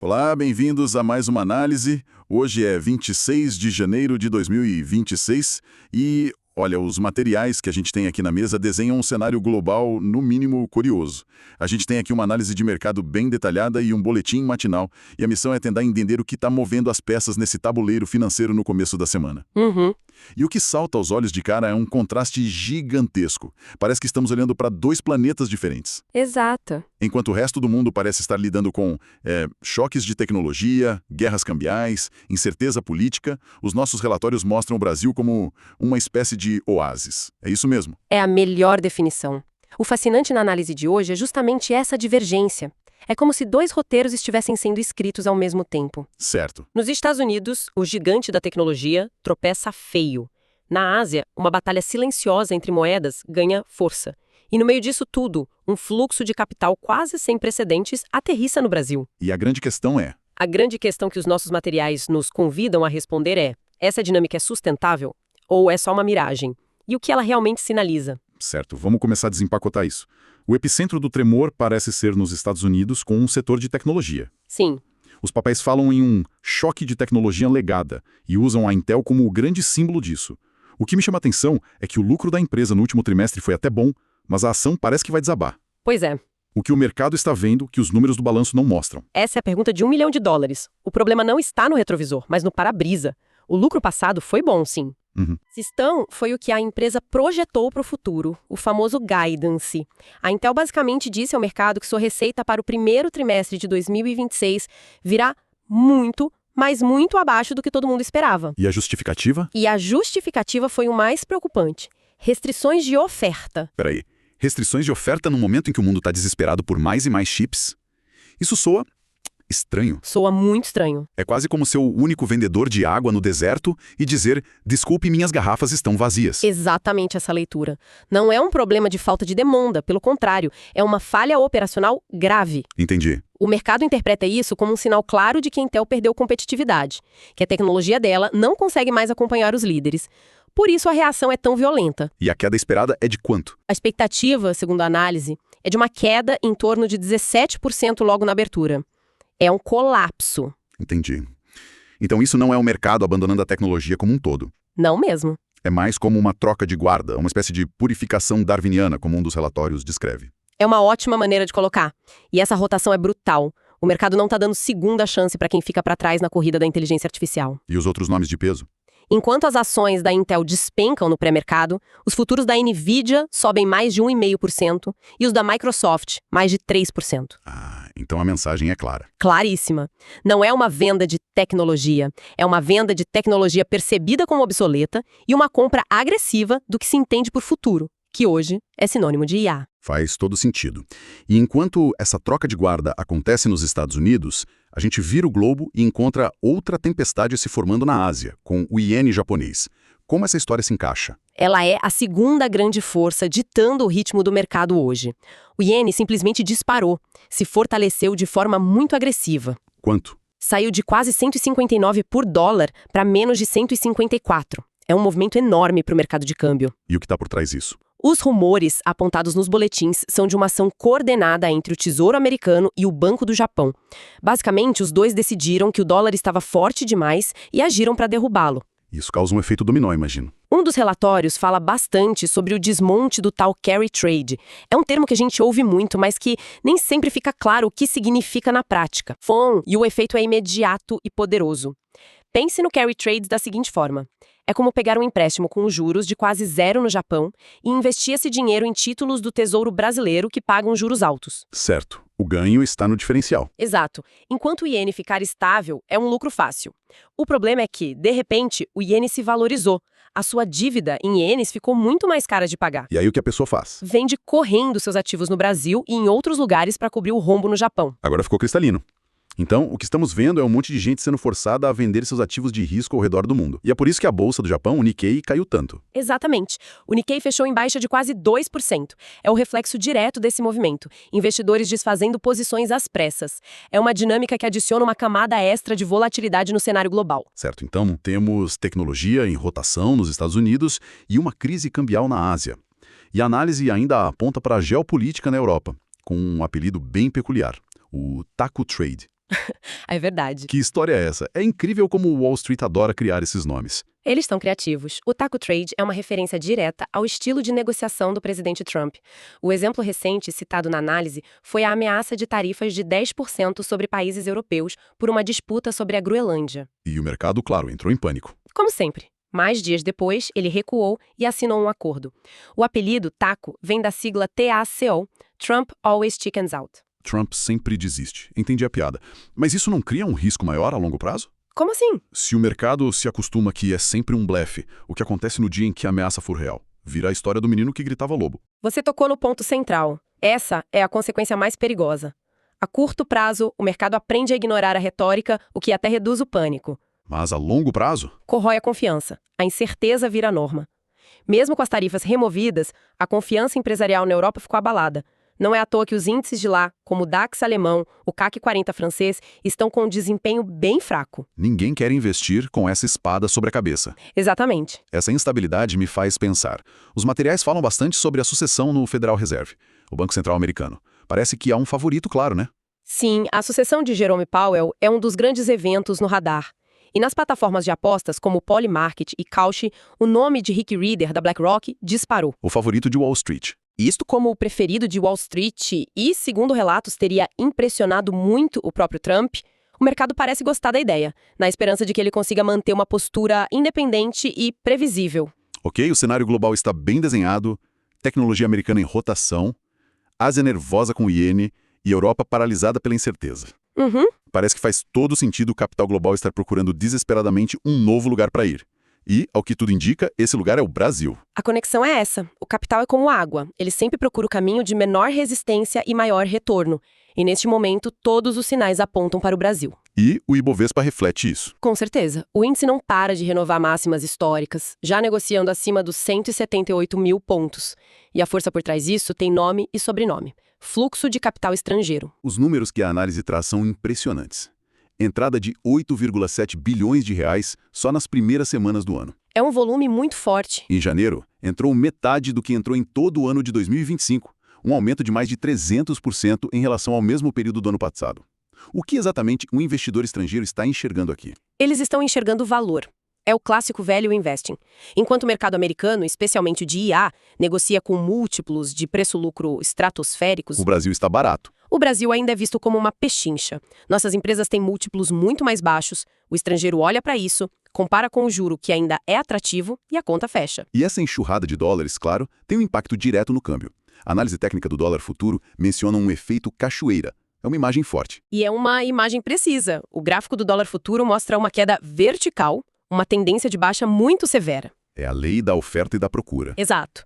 Olá, bem-vindos a mais uma análise. Hoje é 26 de janeiro de 2026 e, olha, os materiais que a gente tem aqui na mesa desenham um cenário global, no mínimo, curioso. A gente tem aqui uma análise de mercado bem detalhada e um boletim matinal, e a missão é tentar entender o que está movendo as peças nesse tabuleiro financeiro no começo da semana. E o que salta aos olhos de cara é um contraste gigantesco. Parece que estamos olhando para dois planetas diferentes. Exato. Enquanto o resto do mundo parece estar lidando com choques de tecnologia, guerras cambiais, incerteza política, os nossos relatórios mostram o Brasil como uma espécie de oásis. É isso mesmo. É a melhor definição. O fascinante na análise de hoje é justamente essa divergência. É como se dois roteiros estivessem sendo escritos ao mesmo tempo. Certo. Nos Estados Unidos, o gigante da tecnologia tropeça feio. Na Ásia, uma batalha silenciosa entre moedas ganha força. E no meio disso tudo, um fluxo de capital quase sem precedentes aterrissa no Brasil. E a grande questão é... A grande questão que os nossos materiais nos convidam a responder é: essa dinâmica é sustentável ou é só uma miragem? E o que ela realmente sinaliza? Certo, vamos começar a desempacotar isso. O epicentro do tremor parece ser nos Estados Unidos com um setor de tecnologia. Sim. Os papéis falam em um choque de tecnologia legada e usam a Intel como o grande símbolo disso. O que me chama a atenção é que o lucro da empresa no último trimestre foi até bom, mas a ação parece que vai desabar. Pois é. O que o mercado está vendo que os números do balanço não mostram. Essa é a pergunta de $1 milhão. O problema não está no retrovisor, mas no para-brisa. O lucro passado foi bom, sim. Sistão foi o que a empresa projetou para o futuro, o famoso guidance. A Intel basicamente disse ao mercado que sua receita para o primeiro trimestre de 2026 virá muito, mas muito abaixo do que todo mundo esperava. E a justificativa? E a justificativa foi o mais preocupante: restrições de oferta. Peraí, restrições de oferta no momento em que o mundo está desesperado por mais e mais chips? Isso soa estranho. Soa muito estranho. É quase como ser o único vendedor de água no deserto e dizer: desculpe, minhas garrafas estão vazias. Exatamente essa leitura. Não é um problema de falta de demanda, pelo contrário, é uma falha operacional grave. Entendi. O mercado interpreta isso como um sinal claro de que a Intel perdeu competitividade, que a tecnologia dela não consegue mais acompanhar os líderes. Por isso a reação é tão violenta. E a queda esperada é de quanto? A expectativa, segundo a análise, é de uma queda em torno de 17% logo na abertura. É um colapso. Entendi. Então isso não é o mercado abandonando a tecnologia como um todo. Não mesmo. É mais como uma troca de guarda, uma espécie de purificação darwiniana, como um dos relatórios descreve. É uma ótima maneira de colocar. E essa rotação é brutal. O mercado não está dando segunda chance para quem fica para trás na corrida da inteligência artificial. E os outros nomes de peso? Enquanto as ações da Intel despencam no pré-mercado, os futuros da Nvidia sobem mais de 1,5% e os da Microsoft mais de 3%. Então a mensagem é clara. Claríssima. Não é uma venda de tecnologia, é uma venda de tecnologia percebida como obsoleta e uma compra agressiva do que se entende por futuro, que hoje é sinônimo de IA. Faz todo sentido. E enquanto essa troca de guarda acontece nos Estados Unidos, a gente vira o globo e encontra outra tempestade se formando na Ásia, com o iene japonês. Como essa história se encaixa? Ela é a segunda grande força ditando o ritmo do mercado hoje. O iene simplesmente disparou, se fortaleceu de forma muito agressiva. Quanto? Saiu de quase 159 por dólar para menos de 154. É um movimento enorme para o mercado de câmbio. E o que está por trás disso? Os rumores apontados nos boletins são de uma ação coordenada entre o Tesouro Americano e o Banco do Japão. Basicamente, os dois decidiram que o dólar estava forte demais e agiram para derrubá-lo. Isso causa um efeito dominó, imagino. Um dos relatórios fala bastante sobre o desmonte do tal carry trade. É um termo que a gente ouve muito, mas que nem sempre fica claro o que significa na prática. E o efeito é imediato e poderoso. Pense no carry trade da seguinte forma. É como pegar um empréstimo com juros de quase zero no Japão e investir esse dinheiro em títulos do Tesouro Brasileiro que pagam juros altos. Certo. O ganho está no diferencial. Exato. Enquanto o iene ficar estável, é um lucro fácil. O problema é que, de repente, o iene se valorizou. A sua dívida em ienes ficou muito mais cara de pagar. E aí o que a pessoa faz? Vende correndo seus ativos no Brasil e em outros lugares para cobrir o rombo no Japão. Agora ficou cristalino. Então, o que estamos vendo é um monte de gente sendo forçada a vender seus ativos de risco ao redor do mundo. E é por isso que a bolsa do Japão, o Nikkei, caiu tanto. Exatamente. O Nikkei fechou em baixa de quase 2%. É o reflexo direto desse movimento. Investidores desfazendo posições às pressas. É uma dinâmica que adiciona uma camada extra de volatilidade no cenário global. Certo, então temos tecnologia em rotação nos Estados Unidos e uma crise cambial na Ásia. E a análise ainda aponta para a geopolítica na Europa, com um apelido bem peculiar, o Taco Trade. É verdade. Que história é essa? É incrível como o Wall Street adora criar esses nomes. Eles estão criativos. O taco trade é uma referência direta ao estilo de negociação do presidente Trump. O exemplo recente citado na análise foi a ameaça de tarifas de 10% sobre países europeus por uma disputa sobre a Groenlândia. E o mercado, claro, entrou em pânico. Como sempre. Mais dias depois, ele recuou e assinou um acordo. O apelido taco vem da sigla TACO, Trump Always Chickens Out. Trump sempre desiste. Entendi a piada. Mas isso não cria um risco maior a longo prazo? Como assim? Se o mercado se acostuma que é sempre um blefe, o que acontece no dia em que a ameaça for real? Vira a história do menino que gritava lobo. Você tocou no ponto central. Essa é a consequência mais perigosa. A curto prazo, o mercado aprende a ignorar a retórica, o que até reduz o pânico. Mas a longo prazo? Corrói a confiança. A incerteza vira a norma. Mesmo com as tarifas removidas, a confiança empresarial na Europa ficou abalada. Não é à toa que os índices de lá, como o DAX alemão, o CAC 40 francês, estão com um desempenho bem fraco. Ninguém quer investir com essa espada sobre a cabeça. Exatamente. Essa instabilidade me faz pensar. Os materiais falam bastante sobre a sucessão no Federal Reserve, o Banco Central americano. Parece que há um favorito claro, né? Sim, a sucessão de Jerome Powell é um dos grandes eventos no radar. E nas plataformas de apostas como Polymarket e Kalshi, o nome de Rick Rieder, da BlackRock, disparou. O favorito de Wall Street. Isto como o preferido de Wall Street e, segundo relatos, teria impressionado muito o próprio Trump, o mercado parece gostar da ideia, na esperança de que ele consiga manter uma postura independente e previsível. Ok, o cenário global está bem desenhado, tecnologia americana em rotação, Ásia nervosa com o iene e Europa paralisada pela incerteza. Parece que faz todo sentido o capital global estar procurando desesperadamente um novo lugar para ir. E, ao que tudo indica, esse lugar é o Brasil. A conexão é essa. O capital é como água. Ele sempre procura o caminho de menor resistência e maior retorno. E, neste momento, todos os sinais apontam para o Brasil. E o Ibovespa reflete isso. Com certeza. O índice não para de renovar máximas históricas, já negociando acima dos 178 mil pontos. E a força por trás disso tem nome e sobrenome. Fluxo de capital estrangeiro. Os números que a análise traz são impressionantes. Entrada de 8,7 bilhões de reais só nas primeiras semanas do ano. É um volume muito forte. Em janeiro, entrou metade do que entrou em todo o ano de 2025, um aumento de mais de 300% em relação ao mesmo período do ano passado. O que exatamente um investidor estrangeiro está enxergando aqui? Eles estão enxergando valor. É o clássico value investing. Enquanto o mercado americano, especialmente o de IA, negocia com múltiplos de preço-lucro estratosféricos, O Brasil está barato. o Brasil ainda é visto como uma pechincha. Nossas empresas têm múltiplos muito mais baixos, o estrangeiro olha para isso, compara com o juro que ainda é atrativo e a conta fecha. E essa enxurrada de dólares, claro, tem um impacto direto no câmbio. A análise técnica do dólar futuro menciona um efeito cachoeira. É uma imagem forte. E é uma imagem precisa. O gráfico do dólar futuro mostra uma queda vertical, uma tendência de baixa muito severa. É a lei da oferta e da procura. Exato.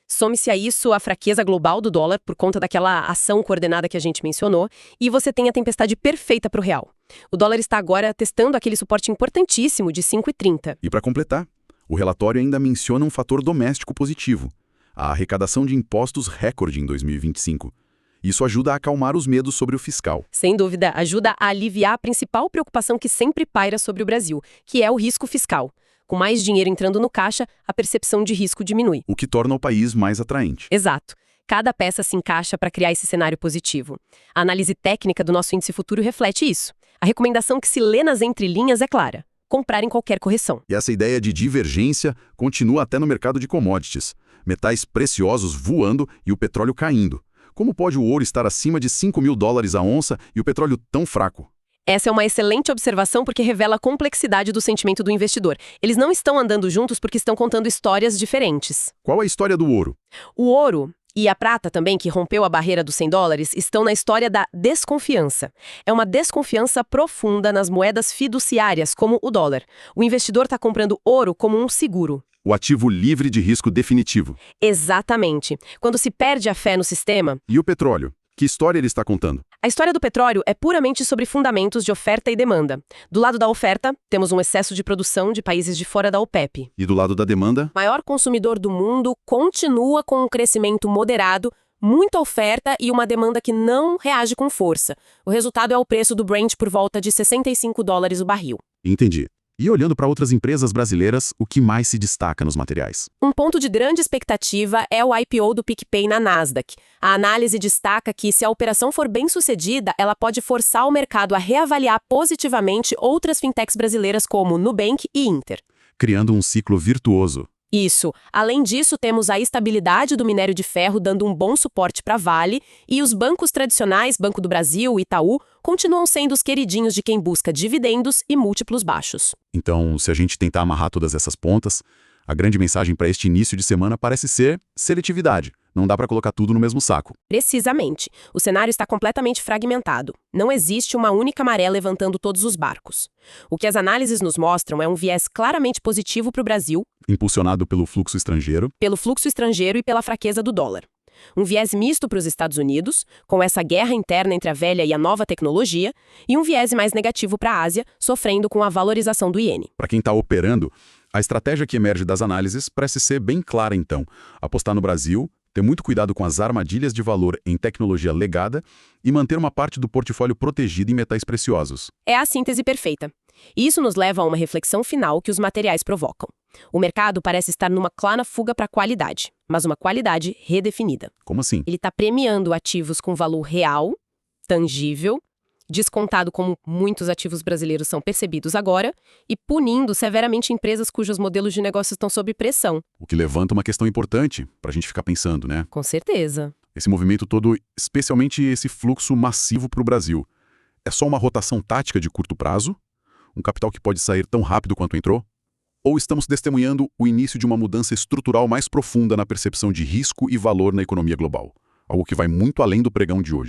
Some-se a isso a fraqueza global do dólar por conta daquela ação coordenada que a gente mencionou, e você tem a tempestade perfeita para o real. O dólar está agora testando aquele suporte importantíssimo de 5,30. E para completar, o relatório ainda menciona um fator doméstico positivo, a arrecadação de impostos recorde em 2025. Isso ajuda a acalmar os medos sobre o fiscal. Sem dúvida, ajuda a aliviar a principal preocupação que sempre paira sobre o Brasil, que é o risco fiscal. Com mais dinheiro entrando no caixa, a percepção de risco diminui. O que torna o país mais atraente. Exato. Cada peça se encaixa para criar esse cenário positivo. A análise técnica do nosso índice futuro reflete isso. A recomendação que se lê nas entrelinhas é clara: comprar em qualquer correção. E essa ideia de divergência continua até no mercado de commodities. Metais preciosos voando e o petróleo caindo. Como pode o ouro estar acima de $5.000 a onça e o petróleo tão fraco? Essa é uma excelente observação porque revela a complexidade do sentimento do investidor. Eles não estão andando juntos porque estão contando histórias diferentes. Qual a história do ouro? O ouro e a prata também, que rompeu a barreira dos $100, estão na história da desconfiança. É uma desconfiança profunda nas moedas fiduciárias, como o dólar. O investidor está comprando ouro como um seguro. O ativo livre de risco definitivo. Exatamente. Quando se perde a fé no sistema... E o petróleo? Que história ele está contando? A história do petróleo é puramente sobre fundamentos de oferta e demanda. Do lado da oferta, temos um excesso de produção de países de fora da OPEP. E do lado da demanda? O maior consumidor do mundo continua com um crescimento moderado, muita oferta e uma demanda que não reage com força. O resultado é o preço do Brent por volta de $65 o barril. Entendi. E olhando para outras empresas brasileiras, o que mais se destaca nos materiais? Um ponto de grande expectativa é o IPO do PicPay na Nasdaq. A análise destaca que, se a operação for bem sucedida, ela pode forçar o mercado a reavaliar positivamente outras fintechs brasileiras como Nubank e Inter. Criando um ciclo virtuoso. Isso. Além disso, temos a estabilidade do minério de ferro dando um bom suporte para a Vale e os bancos tradicionais, Banco do Brasil e Itaú, continuam sendo os queridinhos de quem busca dividendos e múltiplos baixos. Então, se a gente tentar amarrar todas essas pontas, a grande mensagem para este início de semana parece ser seletividade. Não dá para colocar tudo no mesmo saco. Precisamente. O cenário está completamente fragmentado. Não existe uma única maré levantando todos os barcos. O que as análises nos mostram é um viés claramente positivo para o Brasil, Impulsionado pelo fluxo estrangeiro. e pela fraqueza do dólar. Um viés misto para os Estados Unidos, com essa guerra interna entre a velha e a nova tecnologia, e um viés mais negativo para a Ásia, sofrendo com a valorização do iene. Para quem está operando, a estratégia que emerge das análises parece ser bem clara, então. Apostar no Brasil, ter muito cuidado com as armadilhas de valor em tecnologia legada e manter uma parte do portfólio protegido em metais preciosos. É a síntese perfeita. E isso nos leva a uma reflexão final que os materiais provocam. O mercado parece estar numa clara fuga para a qualidade, mas uma qualidade redefinida. Como assim? Ele está premiando ativos com valor real, tangível, descontado como muitos ativos brasileiros são percebidos agora, e punindo severamente empresas cujos modelos de negócio estão sob pressão. O que levanta uma questão importante para a gente ficar pensando, né? Com certeza. Esse movimento todo, especialmente esse fluxo massivo para o Brasil, é só uma rotação tática de curto prazo? Um capital que pode sair tão rápido quanto entrou? Ou estamos testemunhando o início de uma mudança estrutural mais profunda na percepção de risco e valor na economia global? Algo que vai muito além do pregão de hoje.